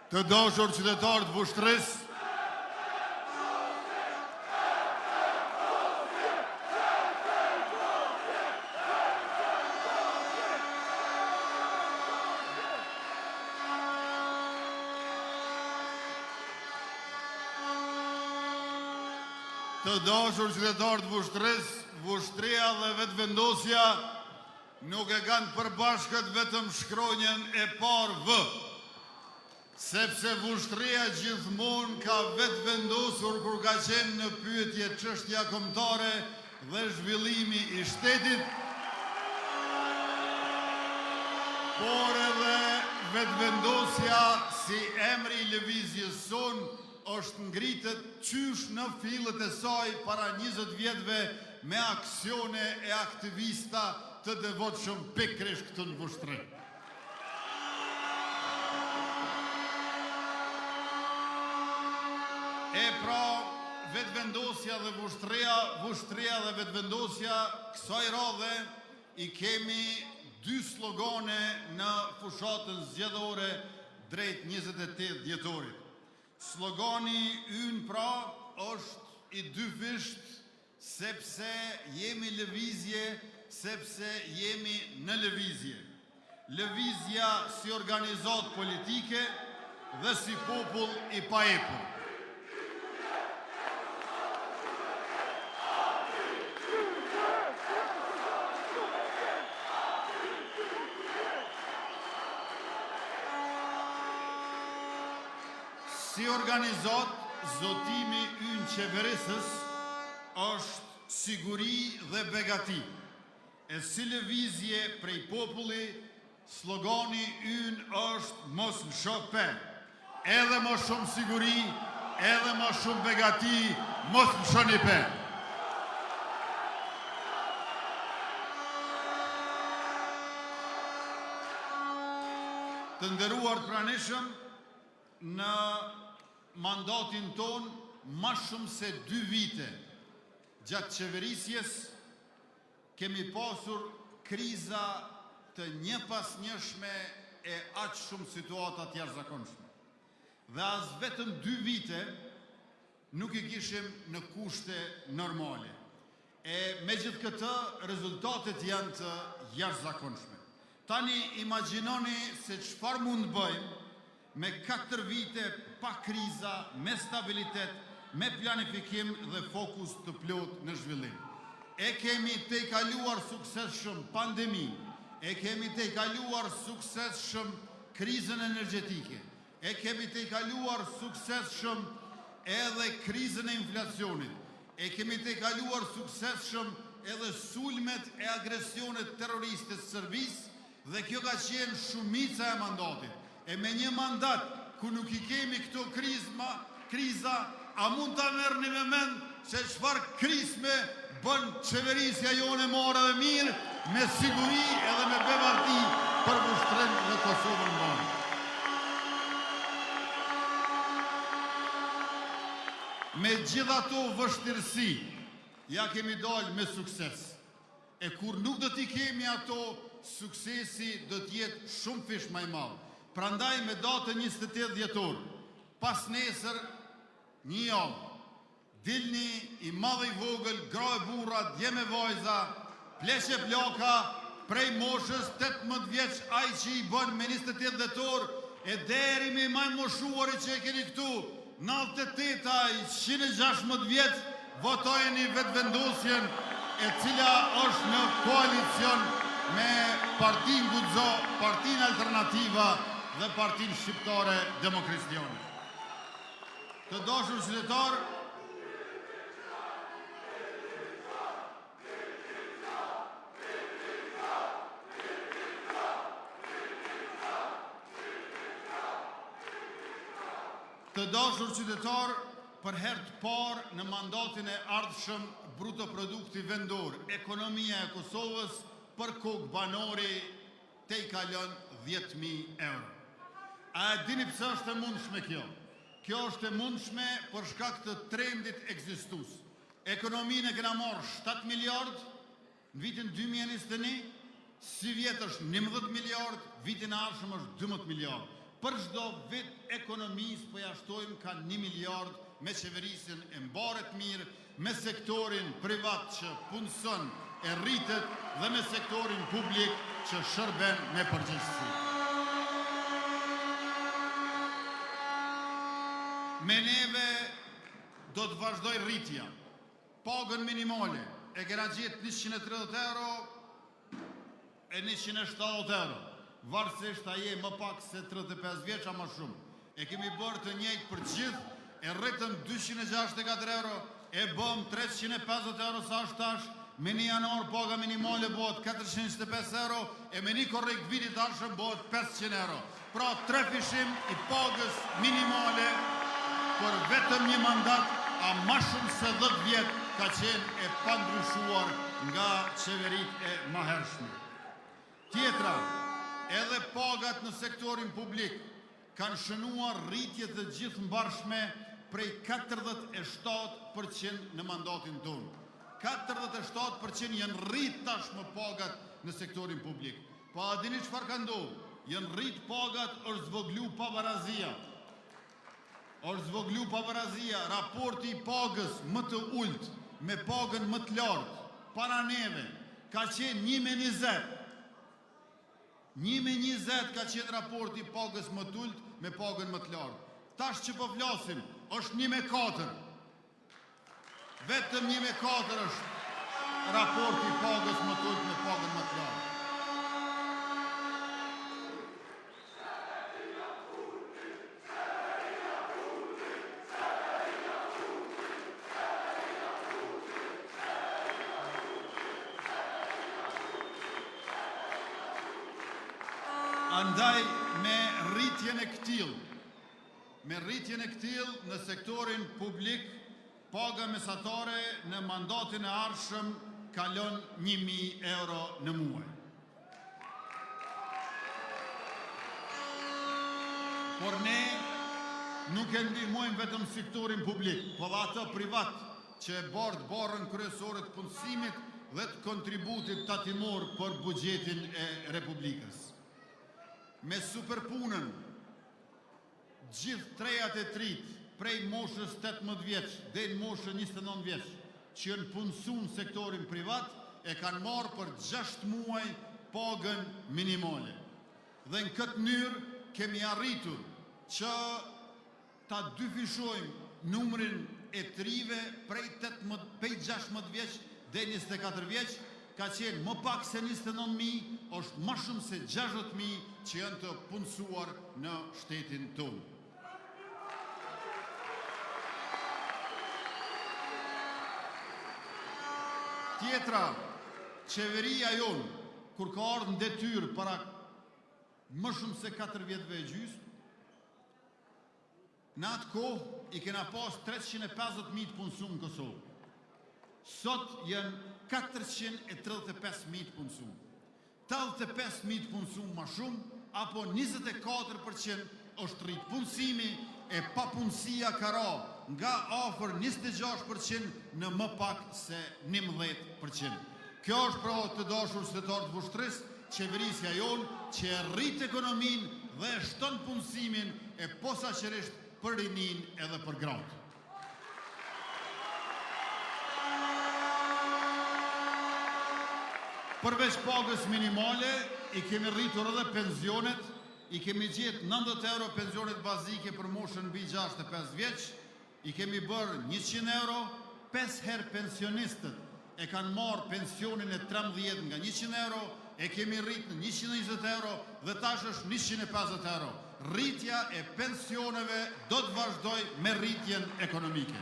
Të dashur qytetarë të Vushtrisë, Vushtria dhe vetëvendosja nuk e kanë përbashkët vetëm shkronjën e parë V, sepse Vushtria gjithmonë ka vetëvendosur kur ka qenë në pyetje çështja kombëtare dhe zhvillimi i shtetit, por edhe vetëvendosja si emri i lëvizjes sonë është ngritët qysh në fillet e saj para 20 vjetëve me aksione e aktivista të devotshëm pikërisht këtu në Vushtri. E pra, vetëvendosja dhe Vushtria dhe vetëvendosja kësaj radhe i kemi dy slogane në fushatën zgjedhore drejt 28 dhjetorit. Slogani ynë pra është i dyfisht sepse jemi lëvizje, sepse jemi në lëvizje. Lëvizja si organizat politike dhe si popull i paepur. Si organizat, zotimi ynë qeverisës është siguri dhe begati. E si lëvizje prej populli, slogani ynë është mos në shope. Edhe më shumë siguri, edhe më shumë begati, mos në shoni pe. Të nderuar pranishëm, në mandatin ton, ma shumë se 2 vite gjatë qeverisjes, kemi pasur kriza të një pas njëshme e aq shumë situatat jashtëzakonshme. Dhe as vetëm 2 vite nuk i kishim në kushte normale. E me gjithë këtë, rezultatet janë të jashtëzakonshme. Tani imagjinoni se çfarë mund bëjmë me 4 vite pa kriza, me stabilitet, me planifikim dhe fokus të plot në zhvillim. E kemi të i kaluar suksesshëm pandemi, e kemi të i kaluar suksesshëm krizën energjetike, e kemi të i kaluar suksesshëm edhe krizën e inflacionit, e kemi të i kaluar suksesshëm edhe sulmet e agresionet terroriste të Serbisë dhe kjo ka qenë shumica e mandatit. E me një mandat ku nuk i kemi këto kriza, a mund të merrni me mend se çfarë krizme bën qeverisja jone more dhe mirë, me siguri edhe me bevarti për Vushtrinë dhe Kosovën mbarë. Me gjitha ato vështirësi, ja kemi dalë me sukses. E kur nuk do t'i kemi ato, suksesi do t'jetë shumë fish më i madh. Prandaj me datën 28 dhjetor, pas nesër, një javë, dilni i madh i vogël, gra e burra, djem e vajza, pleqe plaka, prej moshës 18 vjeç, ai që i bën me 28 dhjetor, e deri me maj moshuari që e keni këtu, 98 ai 116 vjeç, votojeni vetëvendosjen e cila është në koalicion me Partinë Guxo, Partinë Alternativa dhe Partinë Shqiptare Demokristjane. Të dashur qytetarë, për herë të parë në mandatin e ardhshëm bruto produkti vendor, ekonomia e Kosovës për kokë banori te i kalon 10.000 euro. A e dini pse është e mundshme kjo? Kjo është e mundshme për shkak të trendit ekzistus. Ekonominë e kena marrë 7 miliard në vitin 2021, si vjetë është 11 miliard, vitin e ardhshëm është 12 miliard. për çdo vit ekonomisë po jashtojmë ka 1 miliard me qeverisjen e mbaret mirë, me sektorin privat që punëson e rritet dhe me sektorin publik që shërben me përgjegjësi. Me neve do të vazhdoj rritja. Pagën minimale e kena gjetë 130 euro e 170 euro. Varësisht a je më pak se 35 vjeç a më shumë. E kemi bërë të njëjtë për gjithë, e rritëm 264 euro, e bëm 350 euro sa është tash, me 1 janar paga minimale bëhet 425 euro, e me 1 korrekt vitit tashëm bëhet 500 euro. Pra 3 fishim i pagës minimale për vetëm një mandat, a ma shumë se 10 vjetë ka qenë e pandryshuar nga qeverit e mahershme. Tjetra, edhe pagat në sektorin publik kanë shënuar rritje të gjithë mbarshme prej 47% në mandatin tonë. 47% janë rrit tashmë pagat në sektorin publik. Pa a dini çfarë ka ndodhur? Janë rrit pagat, është zvoglu pabarazia. Është zvoglu pabarazia, raporti i pagës më të ulët me pagën më të lartë para neve ka qenë 1:20. 1:20 ka qenë raporti i pagës më të ulët me pagën më të lartë. Tash që po flasim, është 1:4. Vetëm 1:4 është raporti i pagës më të ulët me pagën më të lartë. Andaj me rritjen e këtill në sektorin publik, paga mesatare në mandatin e ardhshëm kalon 1.000 euro në muaj. Por ne nuk e ndihmojmë vetëm sektorin publik, po dhe atë privat që e bardh barrën kryesore të punësimit dhe të kontributit tatimor për buxhetin e Republikës. Me superpunën, gjithë trejat e trit, prej moshës 18 vjeç dhe në moshën 29 vjeç, që janë punësuar në sektorin privat, e kanë marrë për 6 muaj pagën minimale. Dhe në këtë mënyrë kemi arritur që ta dyfishojmë numrin e trive prej 16 vjeç dhe 24 vjeç, ka qenë më pak se 29.000, është më shumë se 60.000 që janë të punësuar në shtetin tonë. Tjetra, qeveria jonë, kur ka ardhur në detyrë para më shumë se 4 vjetëve e gjysmë, në atë kohë i kena pas 350.000 të punësuar në Kosovë. Sot janë 435.000 të punësuar. 85.000 të punësuar më shumë, apo 24% është rritë punësimi, e papunësia ka ra nga afër 26% në më pak se 11%. Kjo është pra të dashur qytetarë të Vushtrisë, qeverisja jonë që e rrit ekonominë dhe e shton punësimin e posaçërisht për rinin edhe për gratë. Përveç pagës minimale, i kemi rritur edhe pensionet, i kemi gjetë 90 euro pensionet bazike për moshën mbi 65 vjeç, i kemi bërë 100 euro, 5 herë pensionistët e kanë marrë pensionin e 13 nga 100 euro, e kemi rritë në 120 euro dhe tash është 150 euro. Rritja e pensioneve do të vazhdoj me rritjen ekonomike.